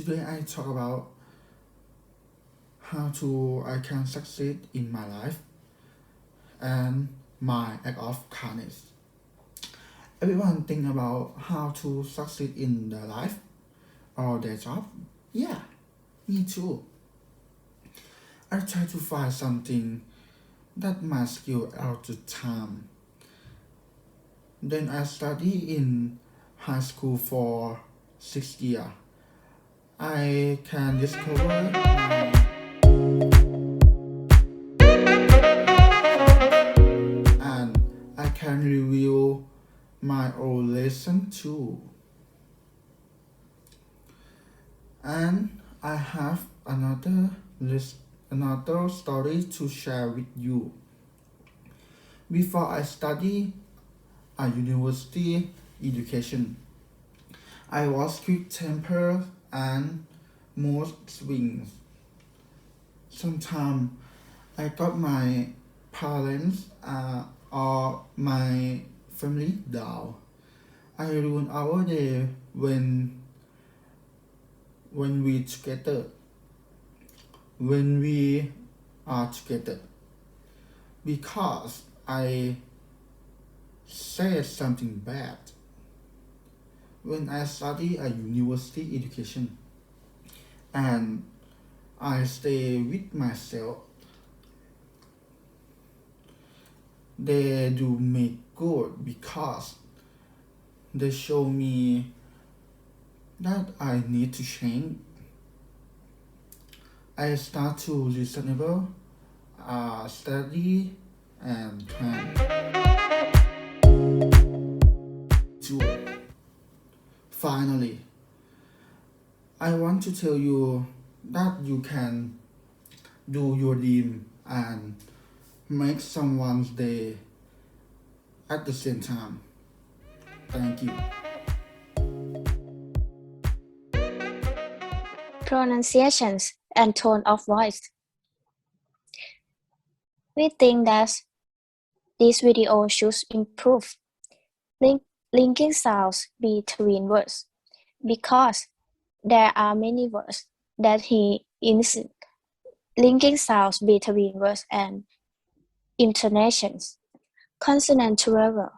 Today I talk about how I can succeed in my life and my act of kindness. Everyone think about how to succeed in their life or their job. Yeah, me too. I try to find something that my skill all the time. Then I study in high school for 6 years. I can discover and I can review my own lesson too. And I have another story to share with you. Before I study a university education, I was quick-tempered and mood swings. Sometimes I got my parents or my family down. I ruin our day when we are together because I said something bad. When I study a university education and I stay with myself, they do me good because they show me that I need to change. I start to reasonable, study and plan. Finally, I want to tell you that you can do your dream and make someone's day at the same time. Thank you. Pronunciations and tone of voice. We think that this video should improve linking sounds between words because there are many words that he isn't linking sounds between words and intonations. Consonant level.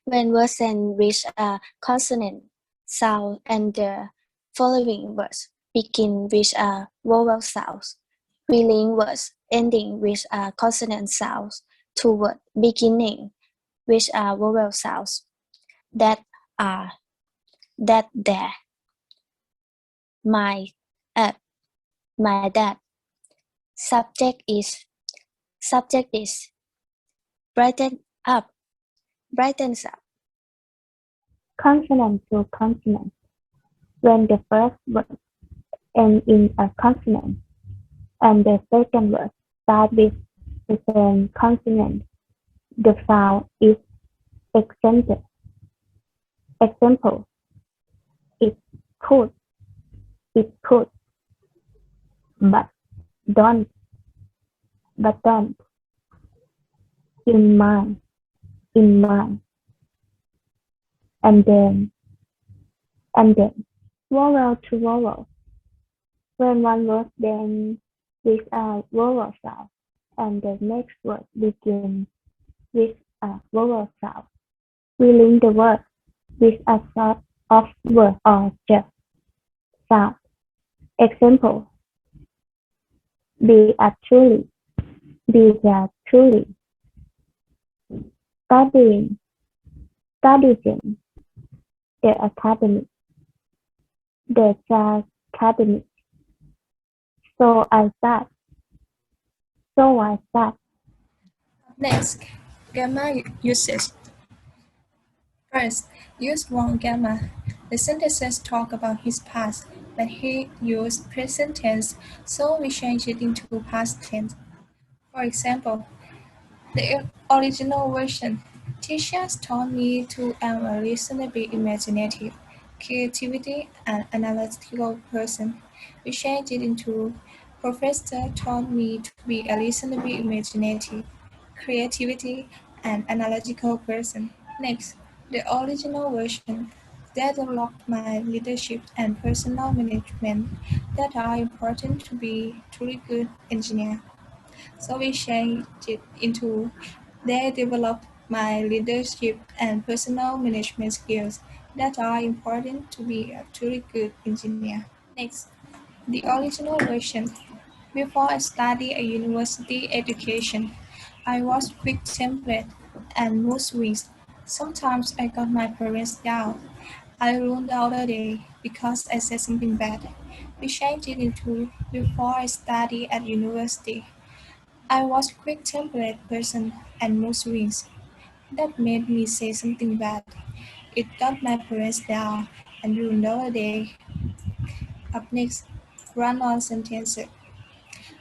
When words end with a consonant sound and the following words begin with a vowel sound, we link words ending with a consonant sound to words beginning with a vowel sound. That are, that there, my, my dad. Subject is, brighten up, brightens up. Consonant to consonant. When the first word ends in a consonant and the second word starts with the same consonant, the sound is accented. Example: it could, but don't, in mind, and then, vowel to vowel. When one word ends with a vowel sound and the next word begins with a vowel sound, we link the word with a sort of word or just sound. Example: be a truly, studying, the academy, the academic. So I start. Next, gamma usage. First, use one gamma. The sentences talk about his past, but he used present tense, so we change it into past tense. For example, the original version. Teachers taught me to am a reasonably imaginative, creativity, and analytical person. We change it into Professor taught me to be a reasonably imaginative, creativity, and analytical person. Next, the original version. They developed my leadership and personal management that are important to be a truly good engineer. So we changed it into they developed my leadership and personal management skills that are important to be a truly good engineer. Next, the original version. Before I studied a university education, I was quick-tempered and mood swings. Sometimes I got my parents down. I ruined the other day because I said something bad. We changed it into before I studied at university. I was a quick-tempered person and mood swings. That made me say something bad. It got my parents down and ruined the other day. Up next, run-on sentences.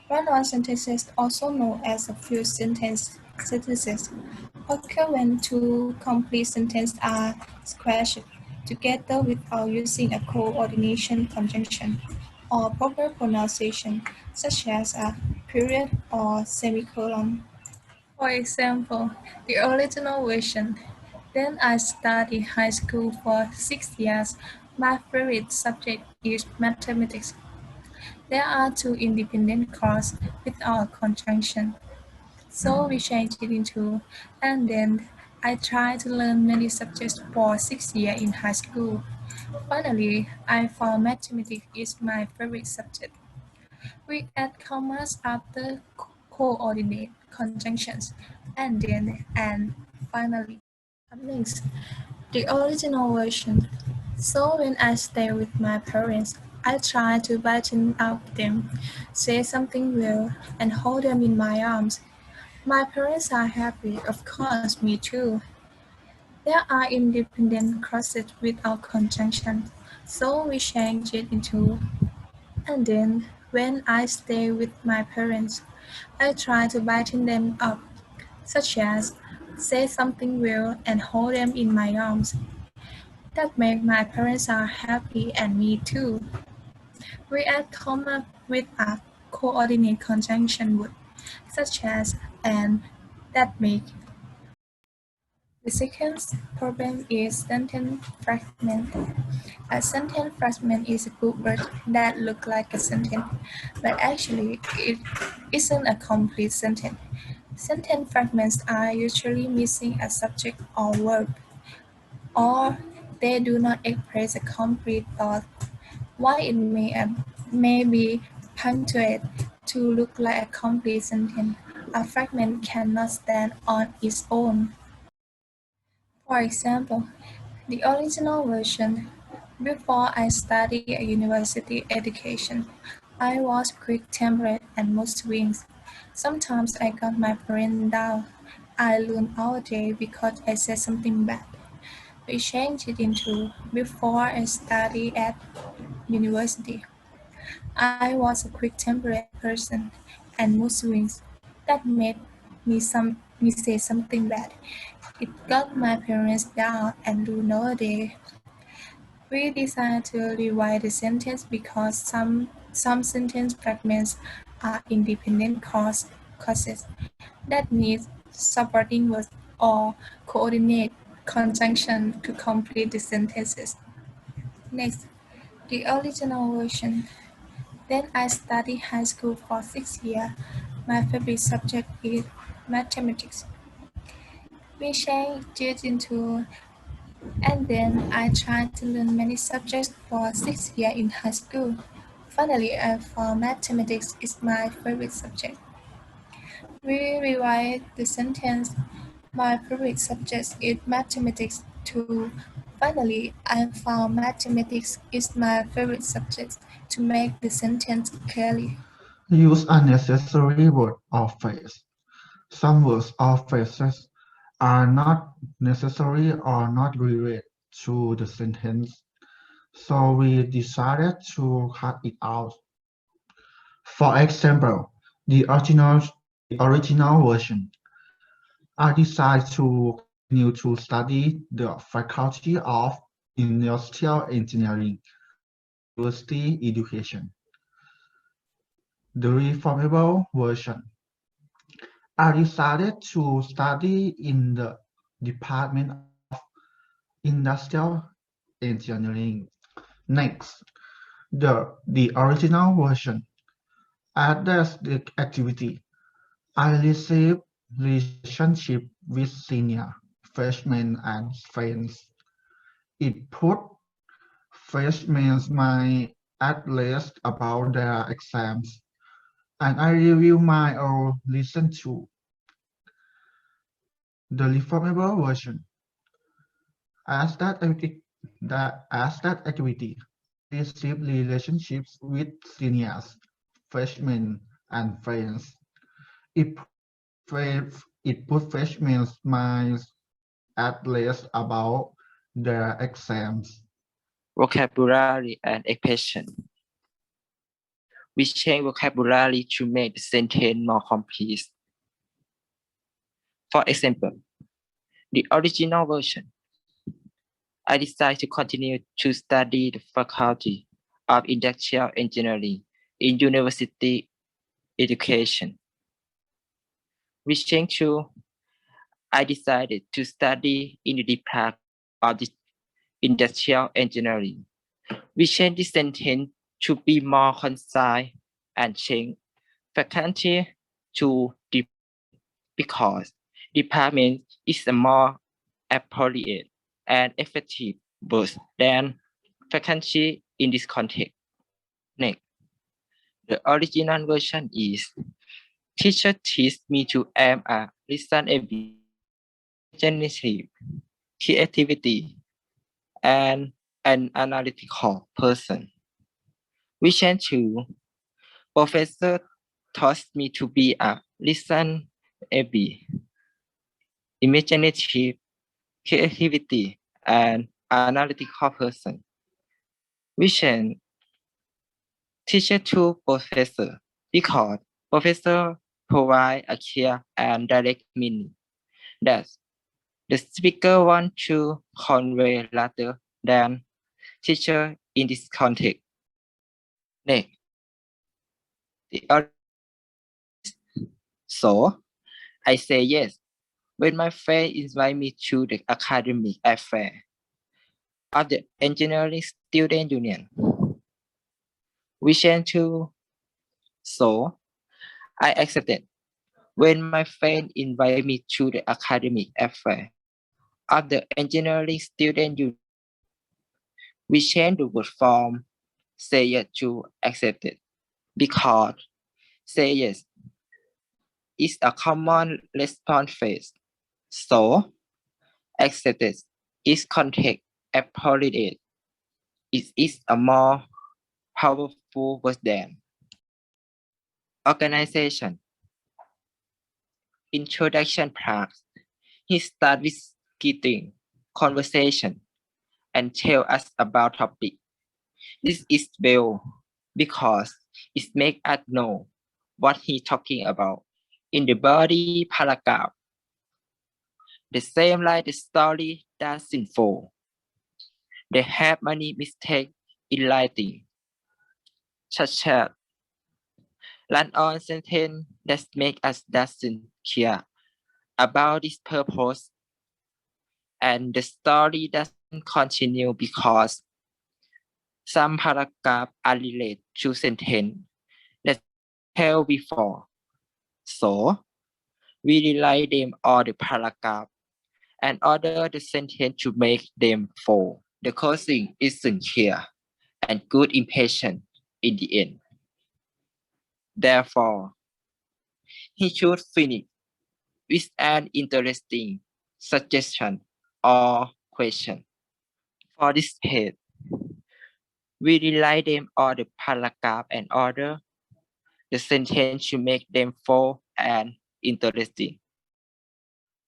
Run-on sentences, also known as a few sentences, occur when two complete sentences are squashed together without using a coordination conjunction or proper pronunciation, such as a period or semicolon. For example, the original version. Then I studied high school for 6 years. My favorite subject is mathematics. There are two independent courses without conjunction. So we changed it into, and then I tried to learn many subjects for 6 years in high school. Finally, I found mathematics is my favorite subject. We add commas after coordinate conjunctions, and then, and finally. Up next, the original version. So when I stay with my parents, I try to brighten up them, say something real, and hold them in my arms. My parents are happy, of course, me too. There are independent clauses without conjunction, so we change it into and then when I stay with my parents, I try to brighten them up, such as say something real and hold them in my arms. That make my parents are happy and me too. We add comma with a coordinate conjunction word, such as and that make. The second problem is sentence fragment. A sentence fragment is a good word that looks like a sentence, but actually it isn't a complete sentence. Sentence fragments are usually missing a subject or verb, or they do not express a complete thought. While it may be punctuated to look like a complete sentence, a fragment cannot stand on its own. For example, the original version. Before I studied a university education, I was quick-tempered and mood swings. Sometimes I got my parents down. I learned all day because I said something bad. We changed it into before I studied at university. I was a quick-tempered person and mood swings. That made me say something bad. It got my parents down and ruined our day. We decided to rewrite the sentence because some sentence fragments are independent causes that need supporting words or coordinate conjunction to complete the sentences. Next, the original version. Then I studied high school for 6 years. My favorite subject is mathematics. We changed it into and then I tried to learn many subjects for 6 years in high school. Finally, I found mathematics is my favorite subject. We rewrite the sentence, my favorite subject is mathematics to finally, I found mathematics is my favorite subject to make the sentence clearly. Use unnecessary word or phrase. Some words or phrases are not necessary or not related to the sentence, so we decided to cut it out. For example, the original version. I decided to continue to study the Faculty of Industrial Engineering University Education. The reformable version. I decided to study in the Department of Industrial engineering. Next, the original version. At the activity, I received relationship with senior, freshmen and friends. It put freshmen mind at rest about their exams, and I review my own listen to. The reformable version. As that activity, receive relationships with seniors, freshmen, and friends. It it put freshmen's minds at rest about their exams. Vocabulary and expression. We change vocabulary to make the sentence more complete. For example, the original version. I decided to continue to study the Faculty of Industrial Engineering in University Education. We change to I decided to study in the Department of Industrial Engineering. We change this sentence to be more concise and change faculty to because department is a more appropriate and effective word than faculty in this context. Next, the original version is teacher teach me to am a reasonable, imaginative, creativity, and an analytical person. We change to professor taught me to be a reasonable, imaginative, creativity, and analytical person. We change teacher to professor because professor provide a clear and direct meaning that the speaker want to convey rather than teacher in this context. Next, so I say yes when my friend invite me to the academic affair of the engineering student union. We change to so I accepted when my friend invited me to the academic affair of the engineering student union. We change the word form say yes to accepted because say yes is a common response phrase. So accepted is context appropriate. It is a more powerful word than organization. Introduction part. He starts with greeting, conversation, and tell us about topic. This is well because it makes us know what he's talking about. In the body paragraph, the same like the story doesn't fall. They have many mistakes in writing, such as run-on sentence that make us doesn't care about this purpose, and the story doesn't continue because some paragraphs are related to sentence that tell before. So we rewrite them all the paragraph and order the sentence to make them fall. The closing isn't clear and good impression in the end. Therefore, he should finish with an interesting suggestion or question. For this page, we rewrite them all the paragraph and order the sentence to make them fall and interesting.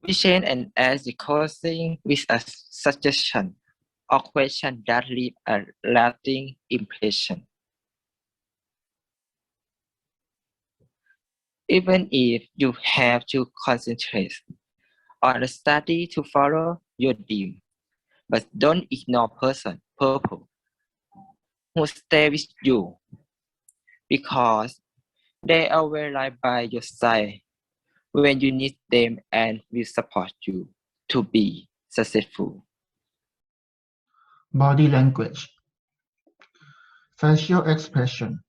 We change and add the closing with a suggestion or question that leave a lasting impression. Even if you have to concentrate on the study to follow your dream, but don't ignore people who stay with you because they are right by your side when you need them and will support you to be successful. Body language. Facial expression.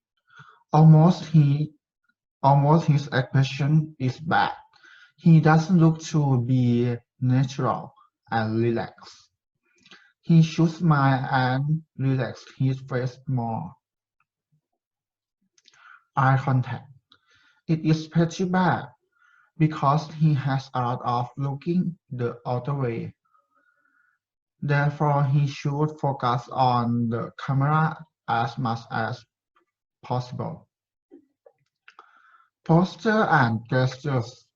Almost his expression is bad. He doesn't look to be natural and relaxed. He should smile and relax his face more. Eye contact. It is pretty bad because he has a lot of looking the other way. Therefore, he should focus on the camera as much as possible. Posture and gestures.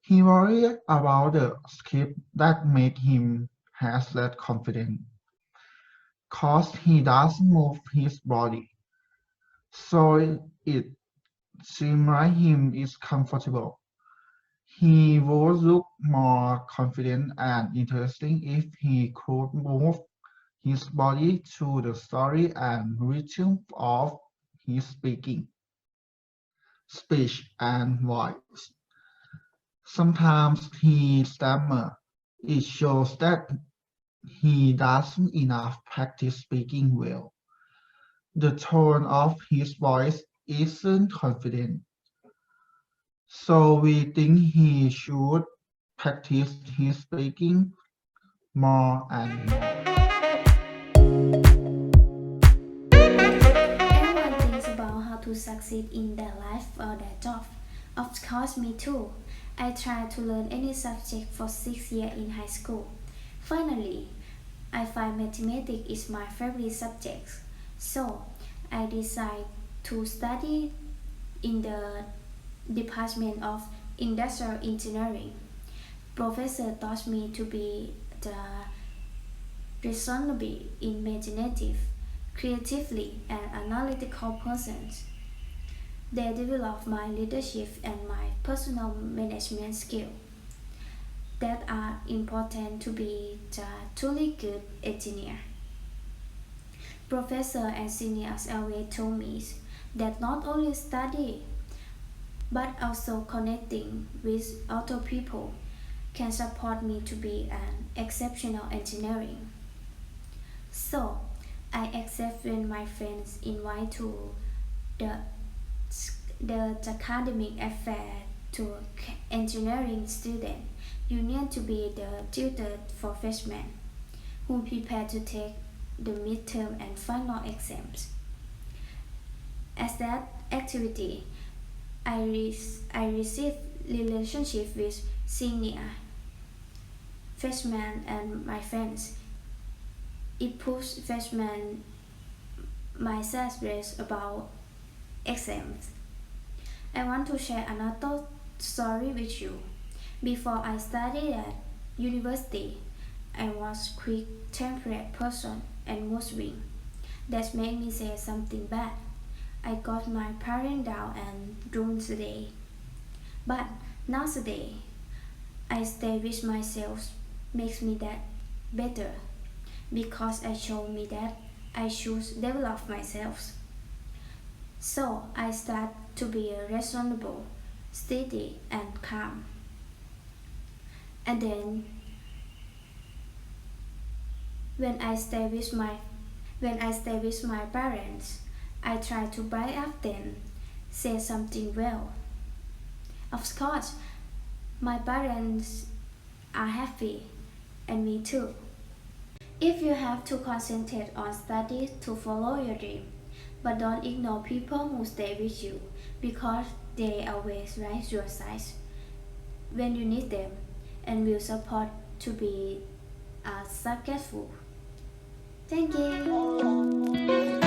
He worries about the script that make him has less confidence, cause he doesn't move his body, so it seems like him is comfortable. He would look more confident and interesting if he could move his body to the story and rhythm of his speech and voice. Sometimes he stammers. It shows that he doesn't enough practice speaking well. The tone of his voice isn't confident. So we think he should practice his speaking more and more. Everyone thinks about how to succeed in their life or their job. Of course, me too. I tried to learn any subject for 6 years in high school. Finally, I find mathematics is my favorite subject. So, I decided to study in the Department of Industrial Engineering. Professor taught me to be the reasonable, imaginative, creatively and analytical persons. They develop my leadership and my personal management skills that are important to be the truly good engineer. Professor and seniors always told me that not only study but also connecting with other people can support me to be an exceptional engineering. So, I accept when my friends invite to the academic affair to engineering student union to be the tutor for freshmen who prepare to take the midterm and final exams. As that activity, I receive relationship with senior freshmen and my friends. It pushes freshmen my success about exams. I want to share another story with you. Before I studied at university, I was quick-tempered person and mood swing. That made me say something bad. I got my parents down and ruined the day. But nowadays, I stay with myself makes me that better because I show me that I should develop myself. So I start to be reasonable, steady and calm. And then when I stay with my parents, I try to brighten up them, say something well. Of course, my parents are happy and me too. If you have to concentrate on studies to follow your dream, but don't ignore people who stay with you because they always right your side when you need them and will support to be successful. Thank you.